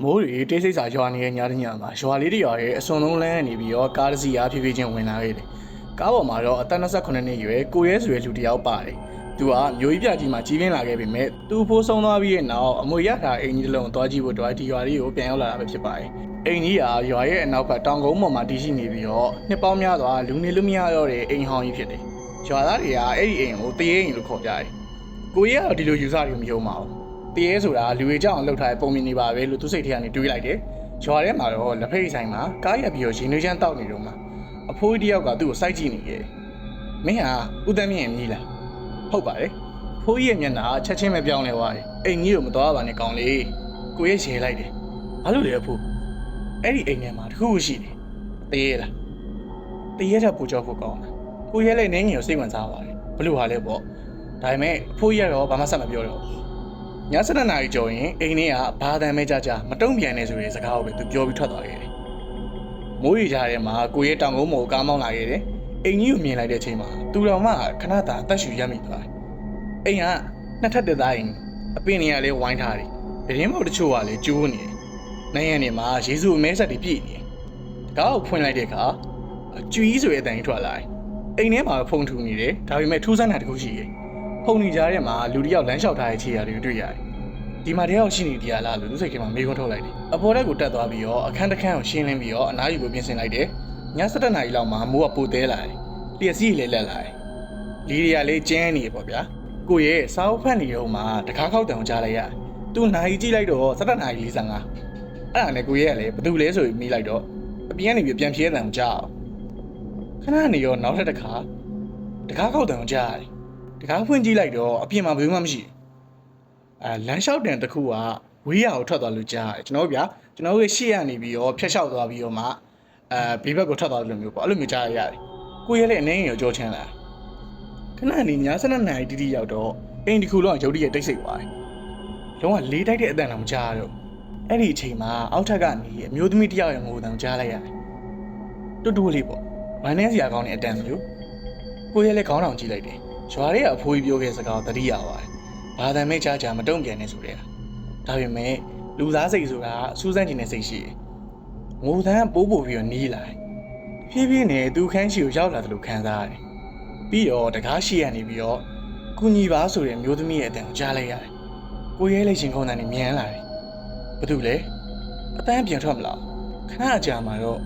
မိုးရီတိတ်ဆိတ်စာရွာနေတဲ့ညတညမှာရွာလေးတရွာရဲ့အစွန်လုံးလမ်းကနေပြီးတော့ကားတစ်စီးအားဖြည်းဖြည်းချင်းဝင်လာခဲ့တယ်။ကားပေါ်မှာတော့အသက်28နှစ်ရွယ်ကိုရဲဆိုတဲ့လူတစ်ယောက်ပါတယ်။သူကမျိုးကြီးပြကြီးမှာကြီးပြင်းလာခဲ့ပေမဲ့သူ့ဖိုးဆုံးသွားပြီးတဲ့နောက်အမွေရထားအိမ်ကြီးတစ်လုံးသွားကြည့်ဖို့တော့ဒီရွာလေးကိုပြန်ရောက်လာတာပဲဖြစ်ပါတယ်။အိမ်ကြီးကရွာရဲ့အနောက်ဘက်တောင်ကုန်းပေါ်မှာတည်ရှိနေပြီးတော့နှစ်ပေါင်းများစွာလူနေလို့မရတော့တဲ့အိမ်ဟောင်းကြီးဖြစ်တယ်။ရွာသားတွေကအဲ့ဒီအိမ်ကိုတရေအိမ်လို့ခေါ်ကြတယ်။ကိုရဲကတော့ဒီလိုယူဆတယ်မယုံပါဘူး။တရေဆိုတာလူတွေကြောက်အောင်လှုပ်ထားတဲ့ပုံမြင်နေပါပဲလို့သူစိတ်ထဲကနေတွေးလိုက်တယ်။ရွာထဲမှာတော့လက်ဖက်ရည်ဆိုင်မှာကားရက်ပြီးတော့ရေနွေးချမ်းတောက်နေတော့မှအဖိုးကြီးတယောက်ကသူ့ကိုစိုက်ကြည့်နေခဲ့တယ်။မင်းဟာဦးတန်းမြင့်မြည်လား။ဟုတ်ပါတယ်။ဖိုးကြီးရဲ့မျက်နှာချက်ချင်းပဲပြောင်းလဲသွားတယ်။အိမ်ကြီးကိုမတော်ပါနဲ့ကောင်းလေ။ကိုရဲရှယ်လိုက်တယ်။ဘာလို့လဲအဖိုး။အဲ့ဒီအိမ်ထဲမှာတခုရှိတယ်။တရေလား။တရေတဲ့ပူကြောဖို့ကောင်းတယ်။ကိုရဲလည်းနင်းငယ်ကိုစိတ်ဝင်စားပါတယ်။ဘလို့ဟာလဲပေါ့။ဒါပေမဲ့အဖိုးကြီးကတော့ဘာမှဆက်မပြောတော့ဘူး။ည7 နာရီကျော်ရင်အိမ်ထဲကဘာတမ်းမဲကြမတုံ့ပြန်နေဆိုတဲ့စကားကိုပဲသူပြောပြီးထွက်သွားခဲ့တယ်။မိုးရီကြားထဲမှာကိုရဲတောင်ကုန်းပေါ်ကားမောင်းလာခဲ့တယ်။အိမ်ကြီးကိုမြင်လိုက်တဲ့အချိန်မှာသူတော်မှခဏတာအသက်ရှူရမိသွားတယ်။အိမ်ကနှစ်ထပ်တက်သားအိမ်အပင်နေရာလေးဝိုင်းထားတယ်။ပြင်းမောက်တချို့ကလည်းကျိုးနေတယ်။နိုင်ရံနေမှာရေစုအမဲဆက်တွေပြည့်နေတယ်။တကားကိုဖွင့်လိုက်တဲ့အခါကျွီးဆိုတဲ့အတန်ကြီးထွက်လာတယ်။အိမ်ထဲမှာဖုန်ထူနေတယ်။ဒါပေမဲ့ထူးဆန်းတာတစ်ခုရှိတယ်။ဖုန်နေကြားထဲမှာလူတစ်ယောက်လမ်းလျှောက်ထားတဲ့ခြေရာတွေကိုတွေ့ရတယ်။ဒီမှာတယောက်ရှိနေတရားလားလို့သူစိတ်ထဲမှာမေးခွန်းထုတ်လိုက်တယ်။အပေါ်တက်ကိုတက်သွားပြီးတော့အခန်းတစ်ခန်းကိုရှင်းလင်းပြီးတော့အနားယူကိုပြင်ဆင်လိုက်တယ်။ည7 နာရီလောက်မှာမိုးကပိုသေးလာတယ်။လျှက်စီးလေးလက်လာတယ်။လီတွေကလေးကျန်းနေပေါ့ဗျာ။ကိုရဲ့စားအုပ်ဖက်နေတော့မှတကားခောက်တံကြားလိုက်ရ။သူ့နာရီကြည့်လိုက်တော့7 နာရီ45။အဲ့ဒါနဲ့ကိုရဲ့ကလည်းဘာတူလဲဆိုပြီးမိလိုက်တော့အပြင်ကနေပြန်ပြေးတဲ့တံကြားအောင်။ခဏနေရောနောက်ထပ်တစ်ခါတကားခောက်တံကြားရတယ်။တကားဖွင့်ကြည့်လိုက်တော့အပြင်မှာဘယ်မှမရှိဘူး။လမ်းလျှောက်တန်တစ်ခုကဝေးရကိုထွက်သွားလို့ကြားတယ်ကျွန်တော်ဗျာကျွန်တော်ရဲ့ရှေ့ရနေပြီးတော့ဖျက်လျှောက်သွားပြီးတော့မှဘေးဘက်ကိုထွက်သွားလို့မျိုးပေါ့အဲ့လိုမျိုးကြားရတယ်ကိုရဲလည်းအနေငယ်ကိုကြောချမ်းလာခဏနေည7 နာရီတိတိရောက်တော့အိမ်တစ်ခုလုံးကရုတ်တရက်တိတ်ဆိတ်သွားတယ်လုံးဝလေးတိုက်တဲ့အတန်တော့မကြားတော့အဲ့ဒီအချိန်မှာအောက်ထပ်ကနေအမျိုးသမီးတစ်ယောက်ရဲ့ငိုတံကြားလိုက်ရတယ်တူတူလေးပေါ့ဝမ်းနဲ့စရာကောင်းတဲ့အတန်မျိုးကိုရဲလည်းခေါင်းတောင်ကြည့်လိုက်တယ်ရွာထဲကအဖိုးကြီးပြောခဲ့စကားကိုသတိရပါတယ်ဘာသာမဲ့ကြားမတုံ့ပြန်နေဆိုတဲ့ဒါပေမဲ့လူသားစိတ်ဆိုတာစူးစမ်းခြင်းနဲ့စိတ်ရှိတယ်။ငိုတန်းပိုးပို့ပြီးတော့နီးလာတယ်။ဖြည်းဖြည်းနဲ့သူခန်းရှိကိုရောက်လာတယ်လို့ခံစားရတယ်။ပြီးတော့တကားရှိရနေပြီးတော့ကုညီပါဆိုတဲ့မျိုးသမီးရဲ့အတန်ကိုကြားလိုက်ရတယ်။ကိုရဲလေးရှင်ခုံးတန်းနဲ့မြန်လာတယ်။ဘာလို့လဲ။အတန်းပြန်ထွက်မလား။ခဏအကြာမှာတော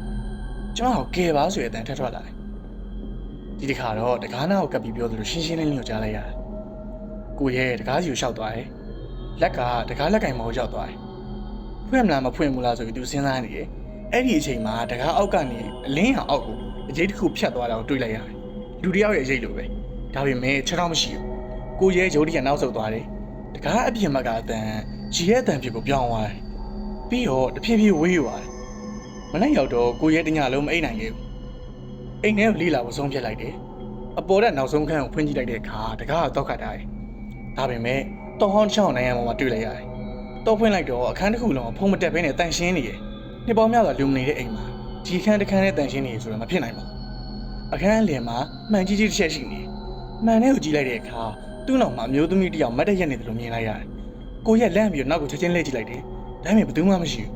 ့ကျွန်တော်ကယ်ပါဆိုတဲ့အတန်ထထွက်လာတယ်။ဒီတစ်ခါတော့တကားနာကိုကပ်ပြီးပြောသလိုရှင်းရှင်းလင်းလင်းကိုကြားလိုက်ရတယ်။ကိုရဲတကားစီကိုရှောက်သွားတယ်။လက်ကတကားလက်ကင်မောရောက်သွားတယ်။ဖွင့်မလားမဖွင့်ဘူးလားဆိုပြီးသူစဉ်းစားနေတယ်။အဲ့ဒီအချိန်မှာတကားအောက်ကနေအလင်းရောင်အောက်ကိုအကျိတ်တစ်ခုဖြတ်သွားတာကိုတွေ့လိုက်ရတယ်။လူတစ်ယောက်ရဲ့အကျိတ်လိုပဲ။ဒါပေမဲ့ခြေထောက်မရှိဘူး။ကိုရဲရုပ်တရက်နောက်ဆုတ်သွားတယ်။တကားအပြင်ဘက်ကအတန်ကြီးရဲ့အတန်ဖြစ်ကိုပြောင်းသွားတယ်။ပြီးတော့တဖြည်းဖြည်းဝေးသွားတယ်။မနေ့ရောက်တော့ကိုရဲတညလုံးမအိပ်နိုင်ခဲ့ဘူး။အိမ်ထဲကိုလေးလာဖို့ဆုံးဖြတ်လိုက်တယ်။အပေါ်ကနောက်ဆုံးခန်းကိုဖွင့်ကြည့်လိုက်တဲ့အခါတကားကတော့ခတ်ထားတယ်။ဒါပေမဲ့တော်ဟောင်းချောင်းနိုင်ရမှာတွေ့လိုက်ရတယ်။တော့ဖွင့်လိုက်တော့အခန်းတစ်ခုလုံးဖုံးမတက်ဘဲနဲ့တန်ရှင်းနေတယ်။နှစ်ပေါင်းများစွာလူမနေတဲ့အိမ်မှာဒီခန်းတစ်ခန်းနဲ့တန်ရှင်းနေဆိုတော့မဖြစ်နိုင်ပါဘူး။အခန်းအလယ်မှာမှန်ကြီးကြီးတစ်ချက်ရှိနေ။မှန်နဲ့ကိုကြည့်လိုက်တဲ့အခါသူ့နောက်မှာအမျိုးသမီးတစ်ယောက်မတ်တက်ရက်နေတယ်လို့မြင်လိုက်ရတယ်။ကိုရက်လန့်ပြီးတော့နောက်ကိုချက်ချင်းလှည့်ကြည့်လိုက်တယ်။ဒါပေမဲ့ဘယ်သူမှမရှိဘူး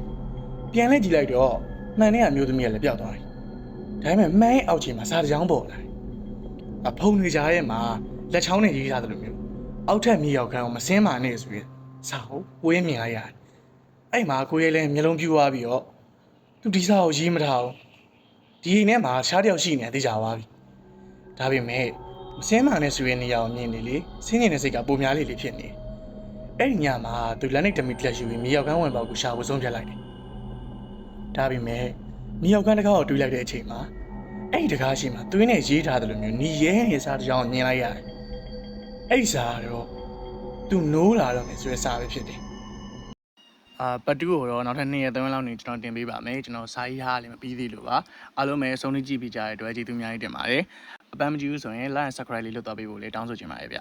။ပြန်လှည့်ကြည့်လိုက်တော့မှန်နဲ့အမျိုးသမီးကလည်းပျောက်သွားတယ်။ဒါပေမဲ့မှန်ရဲ့အောက်ခြေမှာစားတစ်ချောင်းပေါ်လာတယ်။အဖုံတွေကြားထဲမှာလက်ချောင်းနဲ့ရေးထားတယ်လို့မျိုးအောက်ထက်မြေရောက်ခန်းကိုမစင်းမာနဲ့ဆိုရင်စာကိုကိုရဲမြင်လိုက်ရတယ်။အဲ့မှာကိုရဲလည်းမျက်လုံးပြူသွားပြီးတော့သူဒီစာကိုရေးမထားဘူး။ဒီအိမ်ထဲမှာရှားတယောက်ရှိနေသိကြပါပြီ။ဒါပေမဲ့မစင်းမာနဲ့ဆိုရင်နေရာကိုမြင်နေလေစင်းနေတဲ့စိတ်ကပုံများလေးဖြစ်နေ။အဲ့ဒီညမှာသူလက်နဲ့တမီတက်ယူပြီးမြေရောက်ခန်းဝင်ပေါက်ကိုရှာဖို့ဆုံးဖြတ်လိုက်တယ်။ဒါပေမဲ့မြေရောက်ခန်းတစ်ခါကိုတွေးလိုက်တဲ့အချိန်မှာအဲ့ဒီတကားရှိမှာသွင်းနဲ့ရေးထားတယ်လို့မျိုးညီရဲနေစာတစ်ကြောင်းမြင်လိုက်ရတယ်။အဲ့ဒီစာကတော့သူနိုးလာတော့မယ်ဆိုတဲ့စာပဲဖြစ်တယ်။ပတ်တူကိုတော့နောက်ထပ်2 ရက် 3 ရက်လောက်နေကျွန်တော်တင်ပေးပါမယ်ကျွန်တော်စာရေးထားလည်းမပြီးသေးလို့ပါအားလုံးပဲအဆုံးထိကြည့်ပြီးကြတဲ့အတွက်ကျေးဇူးအများကြီးတင်ပါတယ်အပန်းမကြည့်ဘူးဆိုရင် like and subscribe လေးလုပ်တော့ပေးဖို့လည်းတောင်းဆိုချင်ပါတယ်ဗျ